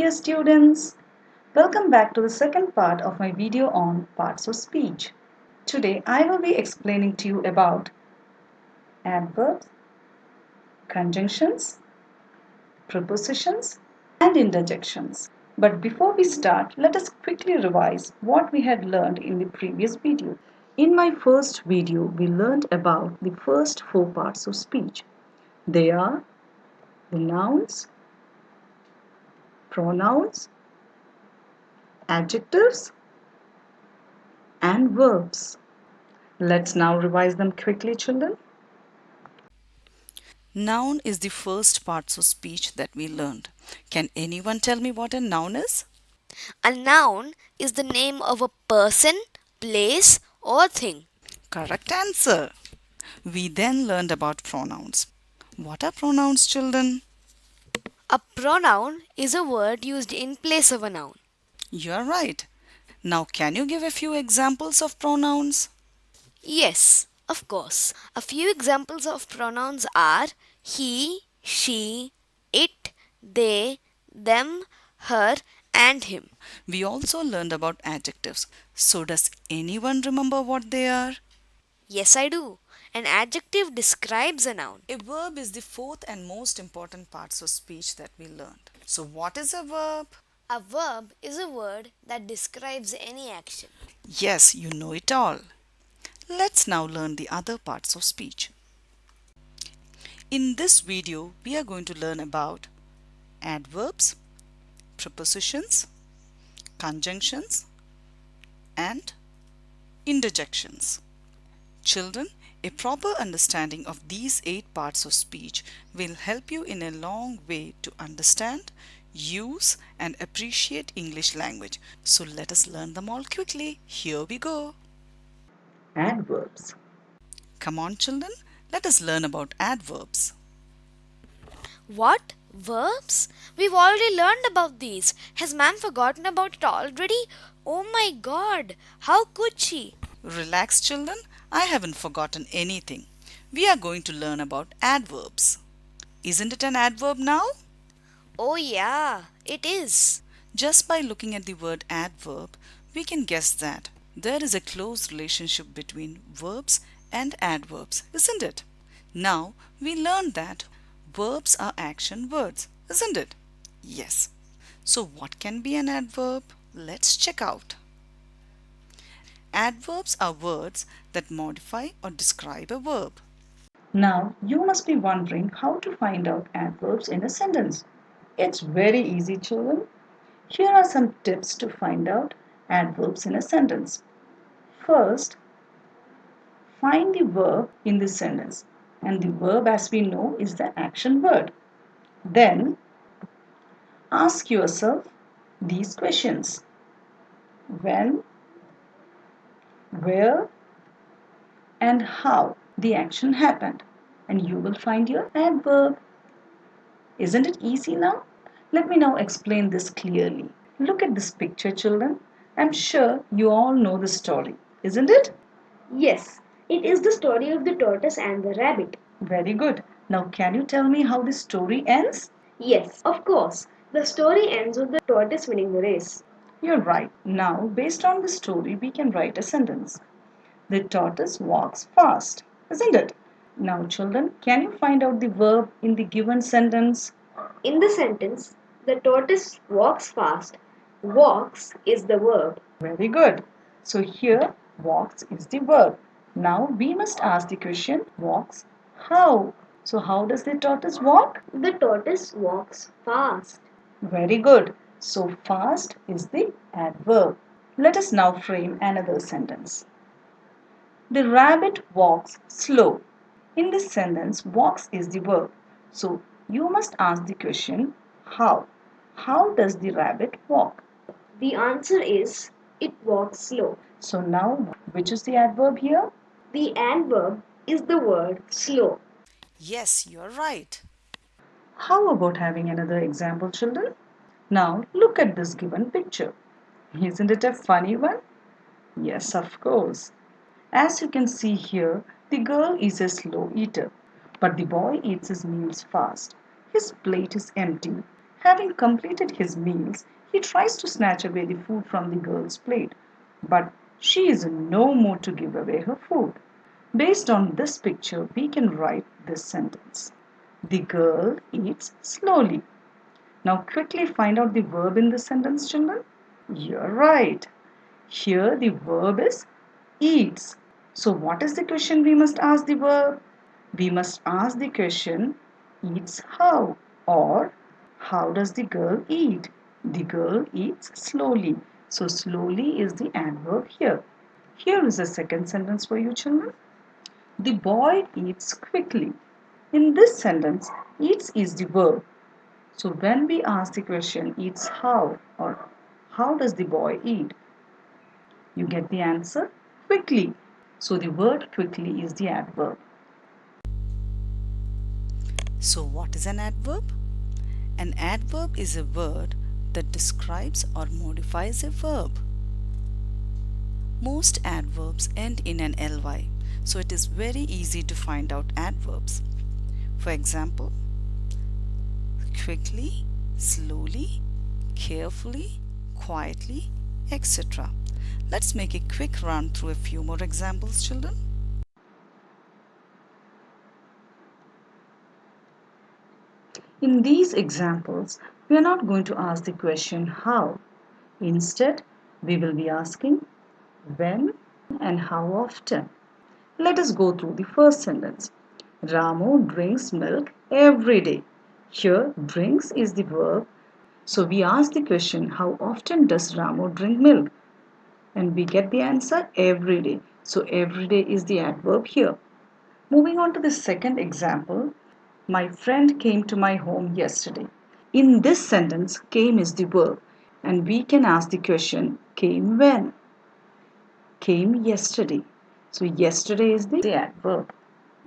dear students. Welcome back to the second part of my video on parts of speech. Today I will be explaining to you about adverbs, conjunctions, prepositions and interjections. But before we start, let us quickly revise what we had learned in the previous video. In my first video, we learned about the first four parts of speech. They are the nouns, pronouns, adjectives, and verbs. Let's now revise them quickly, children. Noun is the first parts of speech that we learned. Can anyone tell me what a noun is? A noun is the name of a person, place, or thing. Correct answer. We then learned about pronouns. What are pronouns, children? A pronoun is a word used in place of a noun. You are right. Now, can you give a few examples of pronouns? Yes, of course. A few examples of pronouns are he, she, it, they, them, her, and him. We also learned about adjectives. So, does anyone remember what they are? Yes, I do. An adjective describes a noun. A verb is the fourth and most important parts of speech that we learned. So, what is a verb? A verb is a word that describes any action. Yes, you know it all. Let's now learn the other parts of speech. In this video, we are going to learn about adverbs, prepositions, conjunctions, and interjections. Children, a proper understanding of these 8 parts of speech will help you in a long way to understand, use, and appreciate English language. So let us learn them all quickly. Here we go. Adverbs. Come on, children, let us learn about adverbs. What? Verbs? We've already learned about these. Has ma'am forgotten about it already? Oh my god, how could she? Relax, children. I haven't forgotten anything. We are going to learn about adverbs. Isn't it an adverb now? Oh yeah, it is. Just by looking at the word adverb, we can guess that there is a close relationship between verbs and adverbs, isn't it? Now, we learned that verbs are action words, isn't it? Yes. So, what can be an adverb? Let's check out. Adverbs are words that modify or describe a verb. Now, you must be wondering how to find out adverbs in a sentence. It's very easy, children. Here are some tips to find out adverbs in a sentence. First, find the verb in the sentence. And the verb, as we know, is the action word. Then, ask yourself these questions: when, where, and how the action happened. And you will find your adverb. Isn't it easy now? Let me now explain this clearly. Look at this picture, children. I'm sure you all know the story, isn't it? Yes, it is the story of the tortoise and the rabbit. Very good. Now, can you tell me how the story ends? Yes, of course. The story ends with the tortoise winning the race. You're right. Now, based on the story, we can write a sentence. The tortoise walks fast, isn't it? Now, children, can you find out the verb in the given sentence? In the sentence, the tortoise walks fast. Walks is the verb. Very good. So here, walks is the verb. Now we must ask the question, walks how? So how does the tortoise walk? The tortoise walks fast. Very good. So fast is the adverb. Let us now frame another sentence. The rabbit walks slow. In this sentence, walks is the verb. So you must ask the question, how? How does the rabbit walk? The answer is it walks slow. So now, which is the adverb here? The adverb is the word slow. Yes, you're right. How about having another example, children? Now, look at this given picture. Isn't it a funny one? Yes, of course. As you can see here, the girl is a slow eater, but the boy eats his meals fast. His plate is empty. Having completed his meals, he tries to snatch away the food from the girl's plate, but she is in no mood to give away her food. Based on this picture, we can write this sentence. The girl eats slowly. Now quickly find out the verb in this sentence, children. You're right. Here the verb is eats. So what is the question we must ask the verb? We must ask the question eats how, or how does the girl eat? The girl eats slowly. So slowly is the adverb here. Here is a second sentence for you children. The boy eats quickly. In this sentence, eats is the verb. So when we ask the question eats how, or how does the boy eat? You get the answer quickly. So the word quickly is the adverb. So what is an adverb? An adverb is a word that describes or modifies a verb. Most adverbs end in an ly, so it is very easy to find out adverbs. For example, quickly, slowly, carefully, quietly, etc. Let's make a quick run through a few more examples, children. In these examples, we are not going to ask the question how. Instead, we will be asking when and how often. Let us go through the first sentence. Ramu drinks milk every day. Here, drinks is the verb. So we ask the question, how often does Ramu drink milk? And we get the answer every day. So every day is the adverb here. Moving on to the second example, my friend came to my home yesterday. In this sentence, came is the verb, and we can ask the question, came when? Came yesterday. So yesterday is the adverb.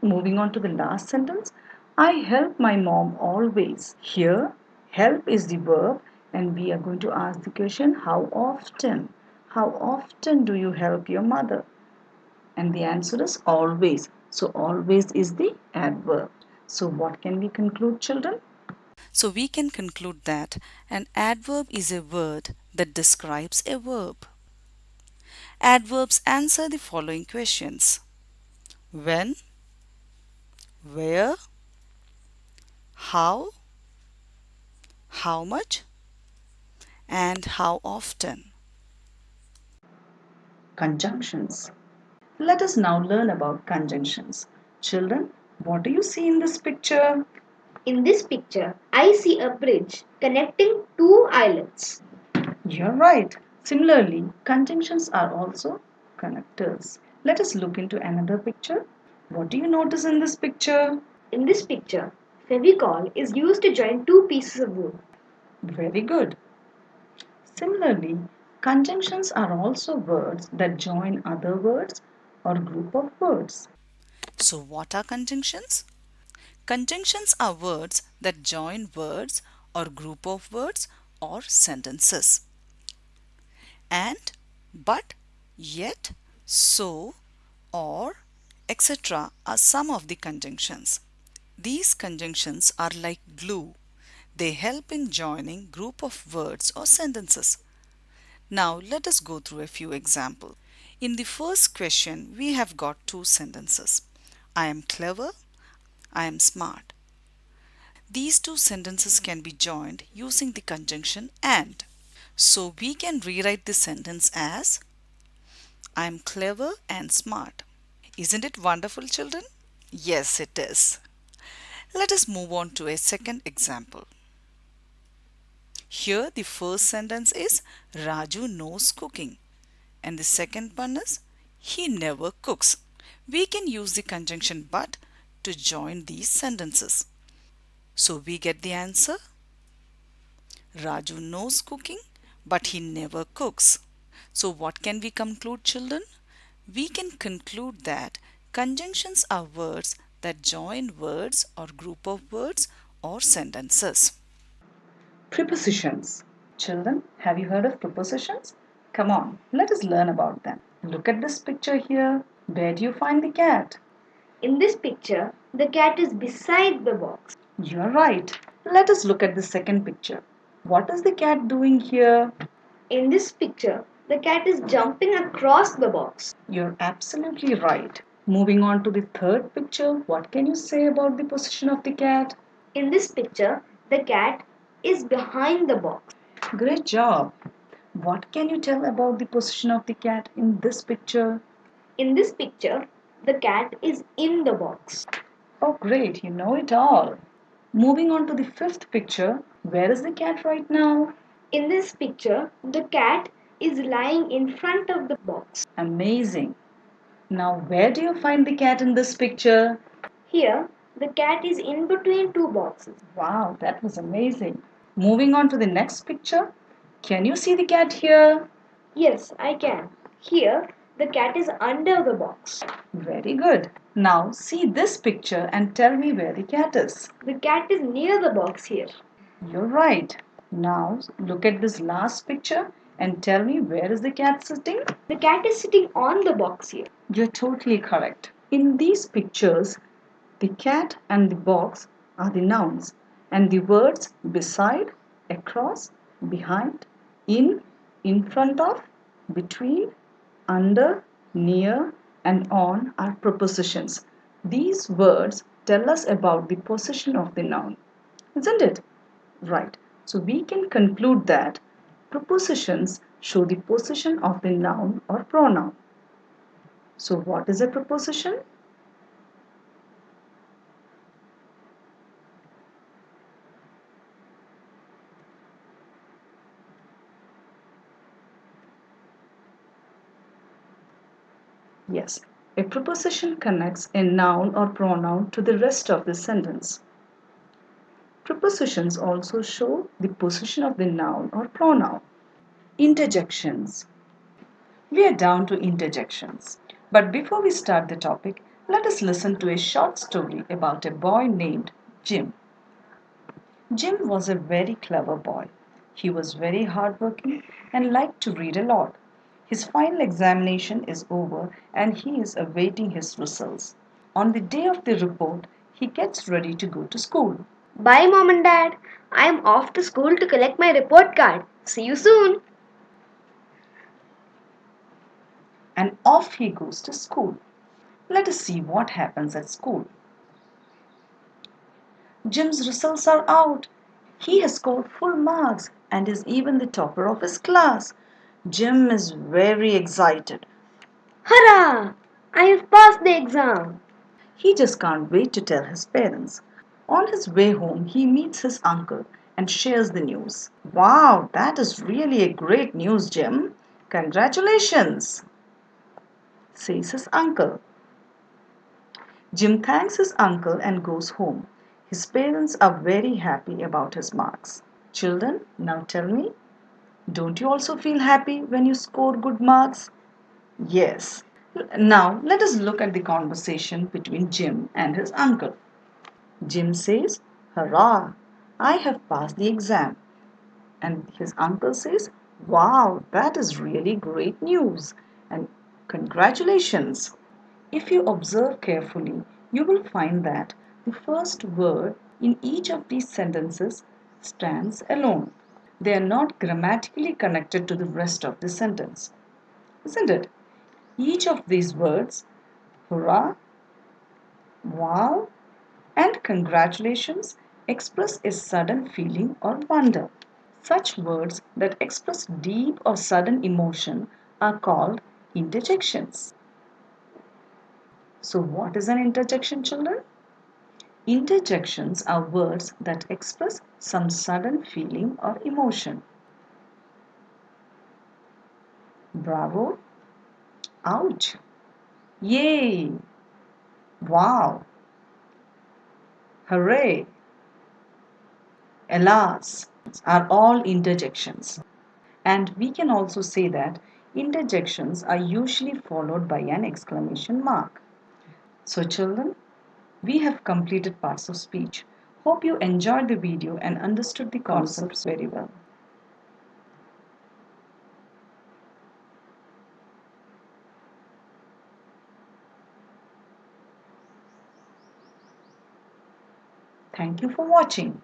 Moving on to the last sentence, I help my mom always. Here, help is the verb, and we are going to ask the question, how often? How often do you help your mother? And the answer is always. So always is the adverb. So what can we conclude, children? So we can conclude that an adverb is a word that describes a verb. Adverbs answer the following questions: when, where, how much, and how often. Conjunctions. Let us now learn about conjunctions. Children, what do you see in this picture? In this picture, I see a bridge connecting two islands. You're right. Similarly, conjunctions are also connectors. Let us look into another picture. What do you notice in this picture? In this picture, Fevicol is used to join two pieces of wood. Very good. Similarly, conjunctions are also words that join other words or group of words. So what are conjunctions? Conjunctions are words that join words or group of words or sentences. And, but, yet, so, or, etc. are some of the conjunctions. These conjunctions are like glue. They help in joining group of words or sentences. Now let us go through a few examples. In the first question, we have got two sentences. I am clever, I am smart. These two sentences can be joined using the conjunction and. So we can rewrite this sentence as I am clever and smart. Isn't it wonderful, children? Yes, it is. Let us move on to a second example. Here, the first sentence is Raju knows cooking, and the second one is he never cooks. We can use the conjunction but to join these sentences. So we get the answer Raju knows cooking, but he never cooks. So what can we conclude, children? We can conclude that conjunctions are words that join words or group of words or sentences. Prepositions. Children, have you heard of prepositions? Come on, let us learn about them. Look at this picture here. Where do you find the cat? In this picture, the cat is beside the box. You're right. Let us look at the second picture. What is the cat doing here? In this picture, the cat is jumping across the box. You're absolutely right. Moving on to the third picture, what can you say about the position of the cat? In this picture, the cat is behind the box. Great job. What can you tell about the position of the cat in this picture? In this picture, the cat is in the box. Oh, great, you know it all. Moving on to the fifth picture, where is the cat right now? In this picture, the cat is lying in front of the box. Amazing. Now, where do you find the cat in this picture? Here, the cat is in between two boxes. Wow, that was amazing. Moving on to the next picture, can you see the cat here? Yes, I can. Here, the cat is under the box. Very good. Now, see this picture and tell me where the cat is. The cat is near the box here. You're right. Now, look at this last picture and tell me where is the cat sitting? The cat is sitting on the box here. You're totally correct. In these pictures, the cat and the box are the nouns, and the words beside, across, behind, in front of, between, under, near, and on are prepositions. These words tell us about the position of the noun, isn't it? Right. So we can conclude that prepositions show the position of the noun or pronoun. So what is a preposition? Yes, a preposition connects a noun or pronoun to the rest of the sentence. Prepositions also show the position of the noun or pronoun. Interjections. We are down to interjections. But before we start the topic, let us listen to a short story about a boy named Jim. Jim was a very clever boy. He was very hardworking and liked to read a lot. His final examination is over and he is awaiting his results. On the day of the report, he gets ready to go to school. Bye, Mom and Dad. I am off to school to collect my report card. See you soon. And off he goes to school. Let us see what happens at school. Jim's results are out. He has scored full marks and is even the topper of his class. Jim is very excited. Hurrah! I have passed the exam. He just can't wait to tell his parents. On his way home, he meets his uncle and shares the news. Wow, that is really a great news, Jim. Congratulations, says his uncle. Jim thanks his uncle and goes home. His parents are very happy about his marks. Children, now tell me, don't you also feel happy when you score good marks? Yes. Now let us look at the conversation between Jim and his uncle. Jim says, "Hurrah! I have passed the exam." And his uncle says, "Wow, that is really great news. And congratulations." If you observe carefully, you will find that the first word in each of these sentences stands alone. They are not grammatically connected to the rest of the sentence, isn't it? Each of these words, hurrah, wow, and congratulations, express a sudden feeling or wonder. Such words that express deep or sudden emotion are called interjections. So, what is an interjection, children? Interjections are words that express some sudden feeling or emotion. Bravo, ouch, yay, wow, hooray, alas are all interjections. And we can also say that interjections are usually followed by an exclamation mark. So, children, we have completed parts of speech. Hope you enjoyed the video and understood the concepts very well. Thank you for watching.